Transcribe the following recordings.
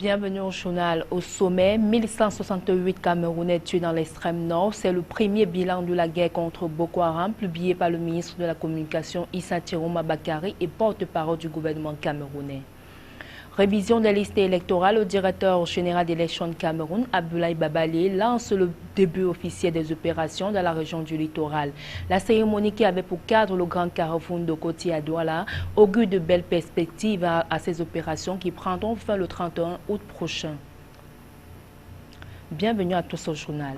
Bienvenue au journal. Au sommet, 1168 Camerounais tués dans l'extrême nord. C'est le premier bilan de la guerre contre Boko Haram, publié par le ministre de la Communication Issa Chiroma Bakary et porte-parole du gouvernement camerounais. Révision des listes électorales, le directeur général d'élections de Cameroun, Abdoulaye Babali, lance le début officiel des opérations dans la région du littoral. La cérémonie qui avait pour cadre le grand carrefour de Koti à Douala augure de belles perspectives à ces opérations qui prendront fin le 31 août prochain. Bienvenue à tous au journal.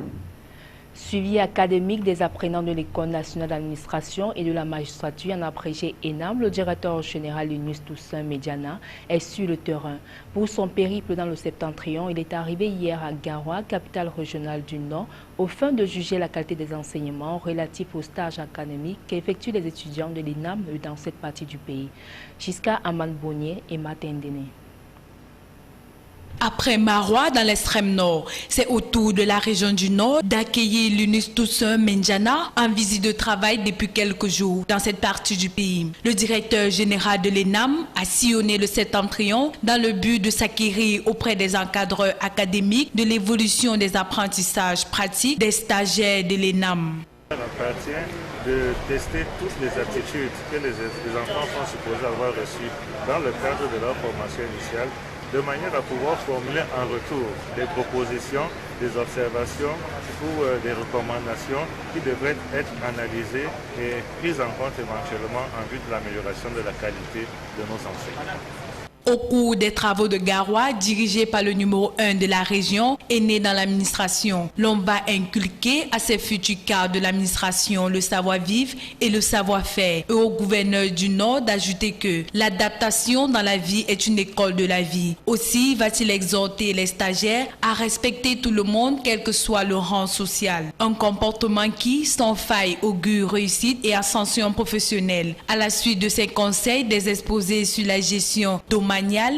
Suivi académique des apprenants de l'École nationale d'administration et de la magistrature en abrégé ENAM, le directeur général Yunus Toussaint Medjana est sur le terrain. Pour son périple dans le septentrion, il est arrivé hier à Garoua, capitale régionale du Nord, au fin de juger la qualité des enseignements relatifs aux stages académiques qu'effectuent les étudiants de l'ENAM dans cette partie du pays. Jusqu'à Aman Bonnier et Martin Dené. Après Maroua dans l'extrême nord, c'est au tour de la région du Nord d'accueillir Yunus Toussaint Medjana en visite de travail depuis quelques jours dans cette partie du pays. Le directeur général de l'ENAM a sillonné le septentrion dans le but de s'acquérir auprès des encadreurs académiques de l'évolution des apprentissages pratiques des stagiaires de l'ENAM. Il appartient de tester toutes les aptitudes que les enfants sont supposés avoir reçues dans le cadre de leur formation initiale, de manière à pouvoir formuler en retour des propositions, des observations ou des recommandations qui devraient être analysées et prises en compte éventuellement en vue de l'amélioration de la qualité de nos enseignants. Au cours des travaux de Garoua, dirigés par le numéro 1 de la région, est né dans l'administration. L'on va inculquer à ses futurs cadres de l'administration le savoir-vivre et le savoir-faire. Et au gouverneur du Nord d'ajouter que l'adaptation dans la vie est une école de la vie. Aussi va-t-il exhorter les stagiaires à respecter tout le monde, quel que soit le rang social. Un comportement qui, sans faille, augure réussite et ascension professionnelle. À la suite de ces conseils, des exposés sur la gestion domaniale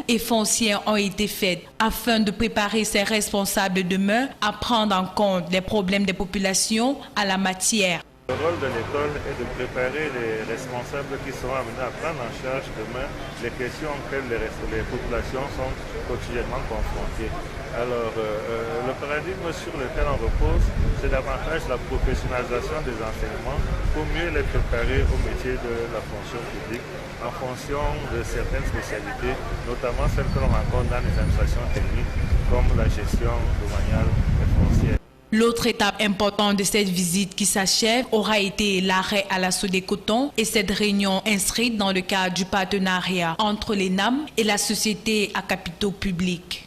et foncières ont été faites afin de préparer ces responsables de demain à prendre en compte les problèmes des populations à la matière. Le rôle de l'école est de préparer les responsables qui seront amenés à prendre en charge demain les questions auxquelles les populations sont quotidiennement confrontées. Alors, le paradigme sur lequel on repose, c'est davantage la professionnalisation des enseignements pour mieux les préparer au métier de la fonction publique en fonction de certaines spécialités, notamment celles que l'on rencontre dans les administrations techniques comme la gestion domaniale et foncière. L'autre étape importante de cette visite qui s'achève aura été l'arrêt à l'assaut des cotons et cette réunion inscrite dans le cadre du partenariat entre l'ENAM et la société à capitaux publics.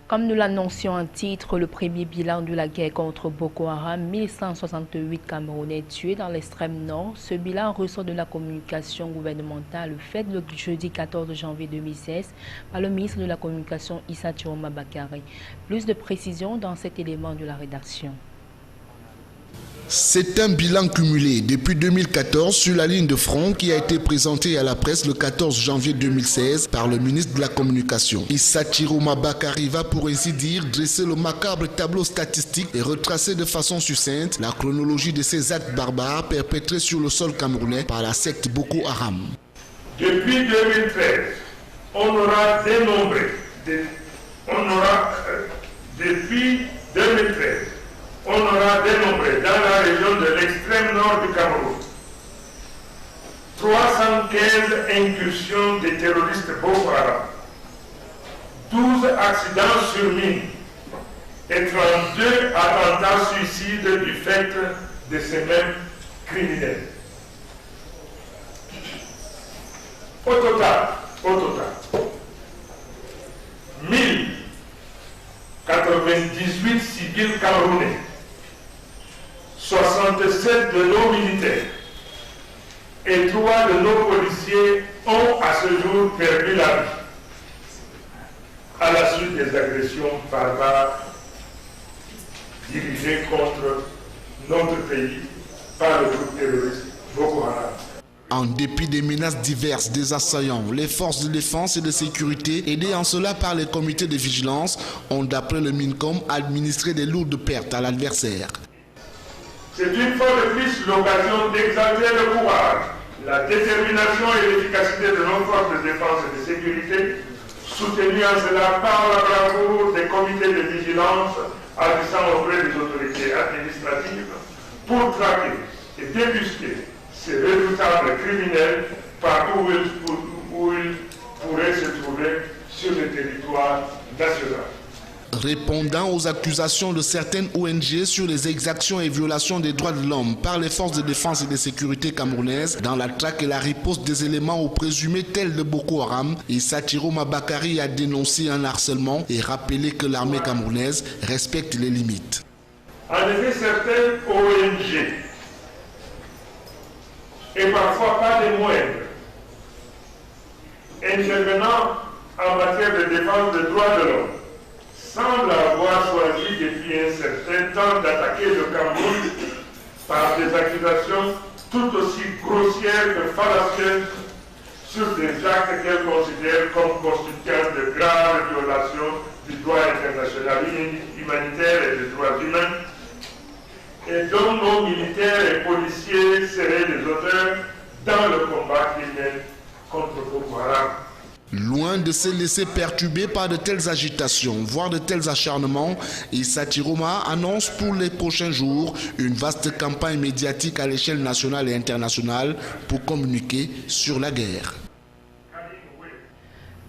Comme nous l'annoncions en titre, le premier bilan de la guerre contre Boko Haram, 1168 Camerounais tués dans l'extrême nord. Ce bilan ressort de la communication gouvernementale faite le jeudi 14 janvier 2016 par le ministre de la Communication Issa Chiroma Bakary. Plus de précisions dans cet élément de la rédaction. C'est un bilan cumulé depuis 2014 sur la ligne de front qui a été présenté à la presse le 14 janvier 2016 par le ministre de la Communication. Issa Chiroma Bakary va pour ainsi dire dresser le macabre tableau statistique et retracer de façon succincte la chronologie de ces actes barbares perpétrés sur le sol camerounais par la secte Boko Haram. Depuis 2013, on aura dénombré, on aura dénombré dans la région de l'extrême nord du Cameroun 315 incursions de terroristes Boko Haram, 12 accidents sur mine et 32 attentats suicides du fait de ces mêmes criminels. Au total, 1098 civils camerounais, 67 de nos militaires et 3 de nos policiers ont à ce jour perdu la vie à la suite des agressions barbares dirigées contre notre pays par le groupe terroriste Boko Haram. En dépit des menaces diverses des assaillants, les forces de défense et de sécurité, aidées en cela par les comités de vigilance, ont d'après le MINCOM administré des lourdes pertes à l'adversaire. C'est une fois de plus l'occasion d'exalter le courage, la détermination et l'efficacité de nos forces de défense et de sécurité soutenu en cela par la bravoure des comités de vigilance agissant auprès des autorités administratives pour traquer et débusquer ces redoutables criminels partout où ils pourraient se trouver sur le territoire national. Répondant aux accusations de certaines ONG sur les exactions et violations des droits de l'homme par les forces de défense et de sécurité camerounaises dans la traque et la riposte des éléments aux présumés tels de Boko Haram, Issa Chiroma Bakary a dénoncé un harcèlement et rappelé que l'armée camerounaise respecte les limites. En effet, certaines ONG, et parfois pas des moindres, intervenant en matière de défense des droits de l'homme, semble avoir choisi depuis un certain temps d'attaquer le Cameroun par des accusations tout aussi grossières que fallacieuses sur des actes qu'elle considère comme constituant de graves violations du droit international humanitaire et des droits humains, et dont nos militaires et policiers seraient les auteurs dans le combat qu'ils mènent contre Boko Haram. Loin de se laisser perturber par de telles agitations, voire de tels acharnements, Issa Chiroma annonce pour les prochains jours une vaste campagne médiatique à l'échelle nationale et internationale pour communiquer sur la guerre.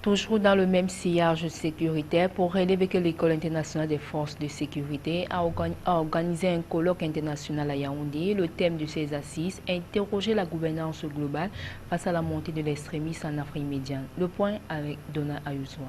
Toujours dans le même sillage sécuritaire, pour relever que l'École internationale des forces de sécurité a organisé un colloque international à Yaoundé. Le thème de ces assises est interroger la gouvernance globale face à la montée de l'extrémisme en Afrique médiane. Le point avec Donna Ayusoa.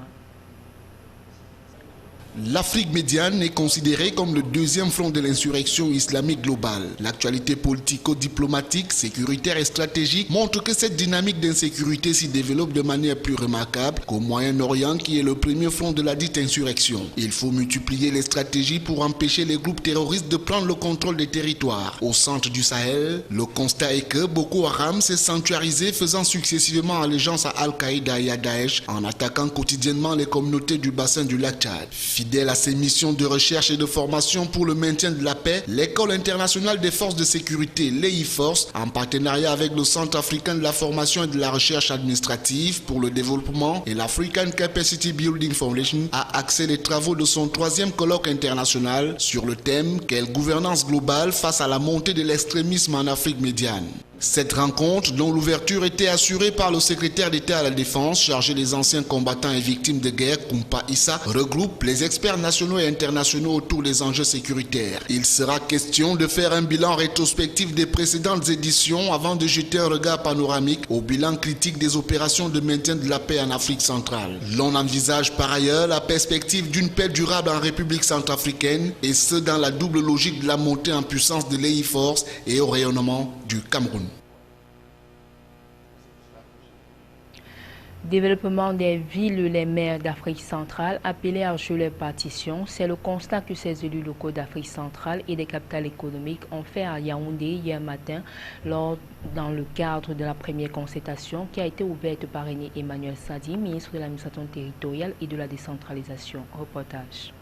L'Afrique médiane est considérée comme le deuxième front de l'insurrection islamique globale. L'actualité politico-diplomatique, sécuritaire et stratégique montre que cette dynamique d'insécurité s'y développe de manière plus remarquable qu'au Moyen-Orient qui est le premier front de la dite insurrection. Il faut multiplier les stratégies pour empêcher les groupes terroristes de prendre le contrôle des territoires. Au centre du Sahel, le constat est que Boko Haram s'est sanctuarisé faisant successivement allégeance à Al-Qaïda et à Daesh en attaquant quotidiennement les communautés du bassin du lac Tchad. Fidèle à ses missions de recherche et de formation pour le maintien de la paix, l'École internationale des forces de sécurité, l'EIFORCE, en partenariat avec le Centre africain de la formation et de la recherche administrative pour le développement et l'African Capacity Building Foundation, a axé les travaux de son 3e colloque international sur le thème « Quelle gouvernance globale face à la montée de l'extrémisme en Afrique médiane ». Cette rencontre, dont l'ouverture était assurée par le secrétaire d'État à la Défense chargé des anciens combattants et victimes de guerre, Koumpa Issa, regroupe les experts nationaux et internationaux autour des enjeux sécuritaires. Il sera question de faire un bilan rétrospectif des précédentes éditions avant de jeter un regard panoramique au bilan critique des opérations de maintien de la paix en Afrique centrale. L'on envisage par ailleurs la perspective d'une paix durable en République centrafricaine, et ce dans la double logique de la montée en puissance de l'EIFORCE et au rayonnement du Cameroun. Développement des villes, les maires d'Afrique centrale appelés à jouer leur partition, c'est le constat que ces élus locaux d'Afrique centrale et des capitales économiques ont fait à Yaoundé hier matin dans le cadre de la première concertation qui a été ouverte par Emmanuel Sadi, ministre de l'administration territoriale et de la décentralisation. Reportage.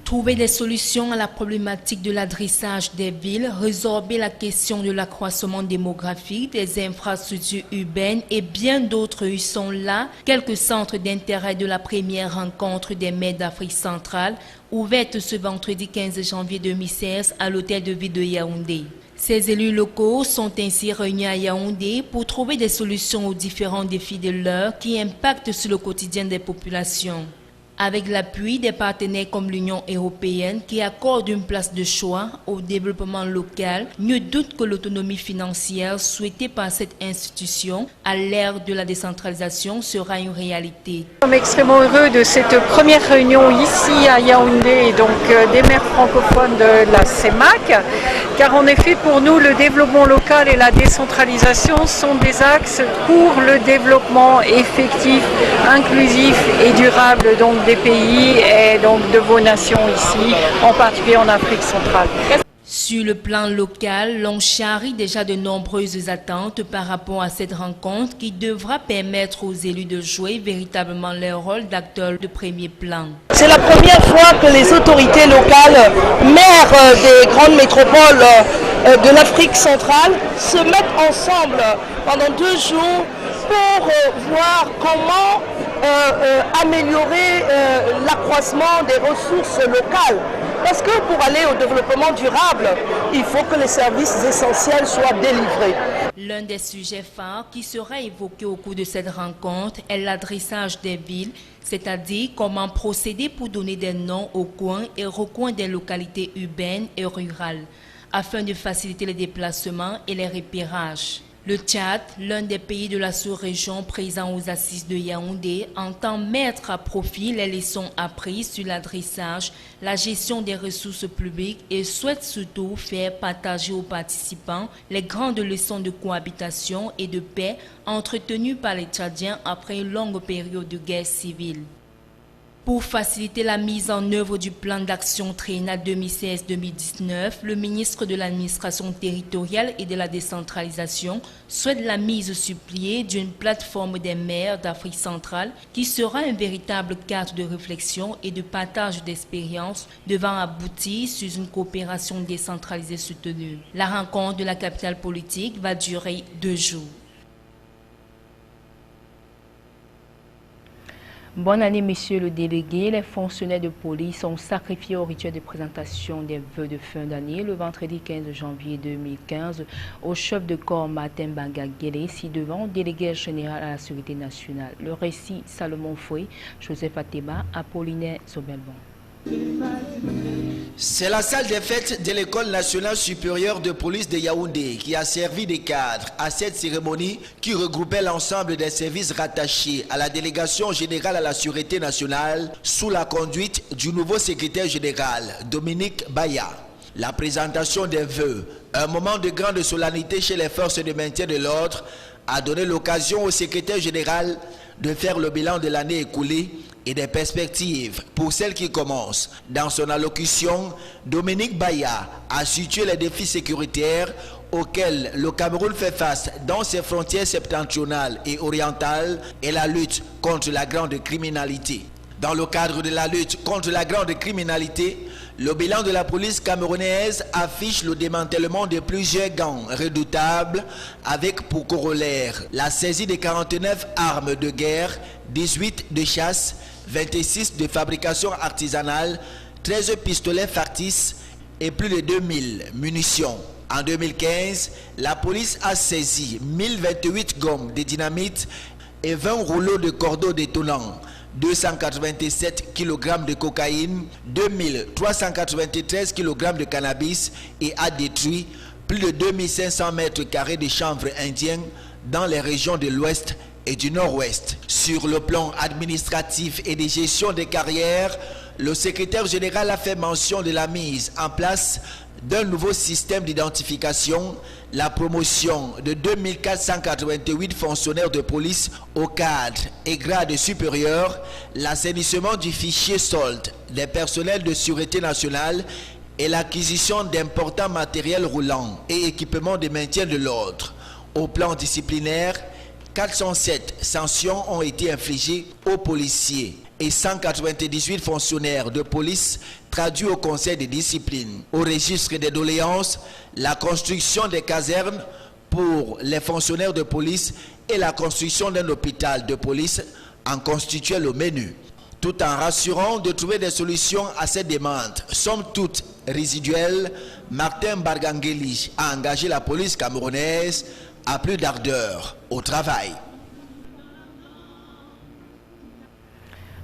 Trouver des solutions à la problématique de l'adressage des villes, résorber la question de l'accroissement démographique, des infrastructures urbaines et bien d'autres y sont là, quelques centres d'intérêt de la première rencontre des maires d'Afrique centrale, ouverte ce vendredi 15 janvier 2016 à l'hôtel de ville de Yaoundé. Ces élus locaux sont ainsi réunis à Yaoundé pour trouver des solutions aux différents défis de l'heure qui impactent sur le quotidien des populations. Avec l'appui des partenaires comme l'Union européenne qui accorde une place de choix au développement local, nul doute que l'autonomie financière souhaitée par cette institution à l'ère de la décentralisation sera une réalité. Nous sommes extrêmement heureux de cette première réunion ici à Yaoundé, donc des maires francophones de la CEMAC, car en effet pour nous le développement local et la décentralisation sont des axes pour le développement effectif, inclusif et durable donc des pays et donc de vos nations ici, en particulier en Afrique centrale. Sur le plan local, l'on charrie déjà de nombreuses attentes par rapport à cette rencontre qui devra permettre aux élus de jouer véritablement leur rôle d'acteurs de premier plan. C'est la première fois que les autorités locales, maires des grandes métropoles de l'Afrique centrale, se mettent ensemble pendant 2 jours pour voir comment améliorer l'accroissement des ressources locales. Parce que pour aller au développement durable, il faut que les services essentiels soient délivrés. L'un des sujets phares qui sera évoqué au cours de cette rencontre est l'adressage des villes, c'est-à-dire comment procéder pour donner des noms aux coins et recoins des localités urbaines et rurales, afin de faciliter les déplacements et les repérages. Le Tchad, l'un des pays de la sous-région présent aux assises de Yaoundé, entend mettre à profit les leçons apprises sur l'adressage, la gestion des ressources publiques et souhaite surtout faire partager aux participants les grandes leçons de cohabitation et de paix entretenues par les Tchadiens après une longue période de guerre civile. Pour faciliter la mise en œuvre du plan d'action triennal 2016-2019, le ministre de l'administration territoriale et de la décentralisation souhaite la mise sur pied d'une plateforme des maires d'Afrique centrale qui sera un véritable cadre de réflexion et de partage d'expériences devant aboutir sur une coopération décentralisée soutenue. La rencontre de la capitale politique va durer 2 jours. Bonne année, monsieur le délégué. Les fonctionnaires de police sont sacrifiés au rituel de présentation des vœux de fin d'année le vendredi 15 janvier 2015 au chef de corps Martin Bangagele, ci-devant délégué général à la Sécurité nationale. Le récit Salomon Foué, Joseph Ateba, Apollinaire Sobelbon. C'est la salle des fêtes de l'École nationale supérieure de police de Yaoundé qui a servi de cadre à cette cérémonie qui regroupait l'ensemble des services rattachés à la délégation générale à la Sûreté nationale sous la conduite du nouveau secrétaire général, Dominique Baya. La présentation des vœux, un moment de grande solennité chez les forces de maintien de l'ordre, a donné l'occasion au secrétaire général de faire le bilan de l'année écoulée et des perspectives pour celle qui commence. Dans son allocution, Dominique Baya a situé les défis sécuritaires auxquels le Cameroun fait face dans ses frontières septentrionales et orientales et la lutte contre la grande criminalité. Dans le cadre de la lutte contre la grande criminalité, le bilan de la police camerounaise affiche le démantèlement de plusieurs gangs redoutables avec pour corollaire la saisie de 49 armes de guerre, 18 de chasse, 26 de fabrication artisanale, 13 pistolets factices et plus de 2000 munitions. En 2015, la police a saisi 1028 gommes de dynamite et 20 rouleaux de cordeaux détonants, 287 kg de cocaïne, 2393 kg de cannabis et a détruit plus de 2500 mètres carrés de chanvre indien dans les régions de l'Ouest et du Nord-Ouest. Sur le plan administratif et de gestion des carrières, le secrétaire général a fait mention de la mise en place d'un nouveau système d'identification, la promotion de 2488 fonctionnaires de police au cadre et grade supérieur, l'assainissement du fichier solde des personnels de sûreté nationale et l'acquisition d'importants matériels roulants et équipements de maintien de l'ordre. Au plan disciplinaire, 407 sanctions ont été infligées aux policiers et 198 fonctionnaires de police traduits au conseil de discipline. Au registre des doléances, la construction des casernes pour les fonctionnaires de police et la construction d'un hôpital de police en constituaient le menu. Tout en rassurant de trouver des solutions à ces demandes, somme toute résiduelles, Martin Bangagele a engagé la police camerounaise à plus d'ardeur au travail.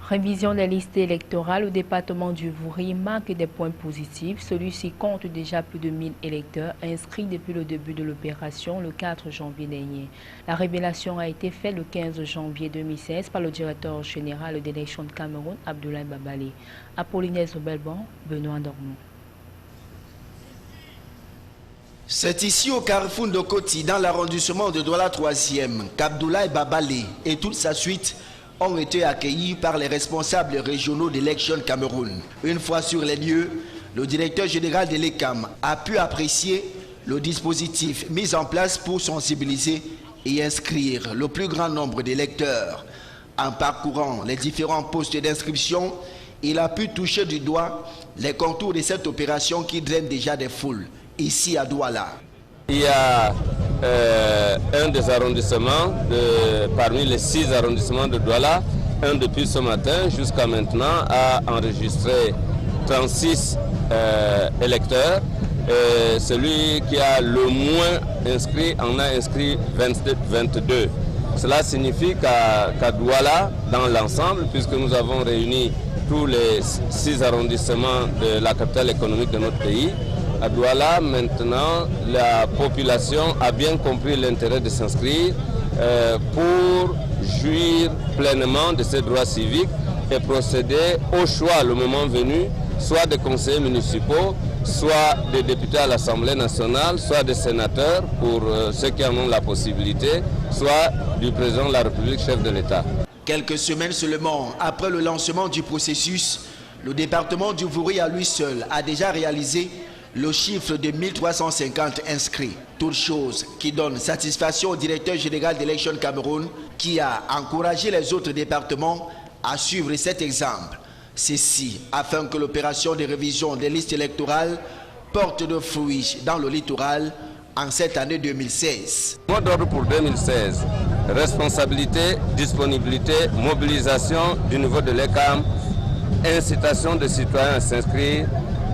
Révision des listes électorales au département du Vouri marque des points positifs. Celui-ci compte déjà plus de 1000 électeurs inscrits depuis le début de l'opération le 4 janvier dernier. La révélation a été faite le 15 janvier 2016 par le directeur général d'élection de Cameroun, Abdoulaye Babali. Apollinaire Sobelbon, Benoît Dormont. C'est ici au carrefour de Koti, dans l'arrondissement de Douala 3e, qu'Abdoulaye Babali et toute sa suite ont été accueillis par les responsables régionaux d'Election Cameroun. Une fois sur les lieux, le directeur général de l'ECAM a pu apprécier le dispositif mis en place pour sensibiliser et inscrire le plus grand nombre d'électeurs. En parcourant les différents postes d'inscription, il a pu toucher du doigt les contours de cette opération qui draine déjà des foules, ici à Douala. Il y a un des arrondissements, parmi les 6 arrondissements de Douala, un depuis ce matin jusqu'à maintenant a enregistré 36 électeurs. Celui qui a le moins inscrit en a inscrit 22. Cela signifie qu'à Douala, dans l'ensemble, puisque nous avons réuni tous les 6 arrondissements de la capitale économique de notre pays, à Douala, maintenant, la population a bien compris l'intérêt de s'inscrire pour jouir pleinement de ses droits civiques et procéder au choix, le moment venu, soit des conseillers municipaux, soit des députés à l'Assemblée nationale, soit des sénateurs pour ceux qui en ont la possibilité, soit du président de la République, chef de l'État. Quelques semaines seulement après le lancement du processus, le département du Vouri à lui seul a déjà réalisé le chiffre de 1350 inscrits. Toute chose qui donne satisfaction au directeur général d'Election Cameroun qui a encouragé les autres départements à suivre cet exemple. Ceci afin que l'opération de révision des listes électorales porte de fruits dans le littoral en cette année 2016. Mot d'ordre pour 2016, responsabilité, disponibilité, mobilisation du niveau de l'ECAM, incitation des citoyens à s'inscrire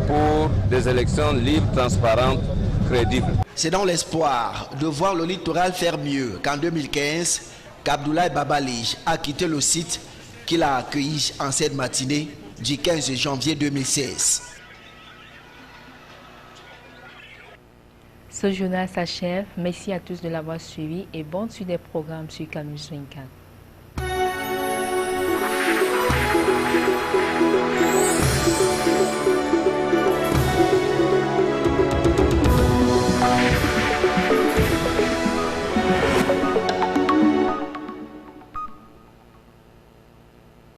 pour des élections libres, transparentes, crédibles. C'est dans l'espoir de voir le littoral faire mieux qu'en 2015 qu'Abdoulaye Babalij a quitté le site qu'il a accueilli en cette matinée du 15 janvier 2016. Ce journal s'achève. Merci à tous de l'avoir suivi et bonne suite des programmes sur Canal 24.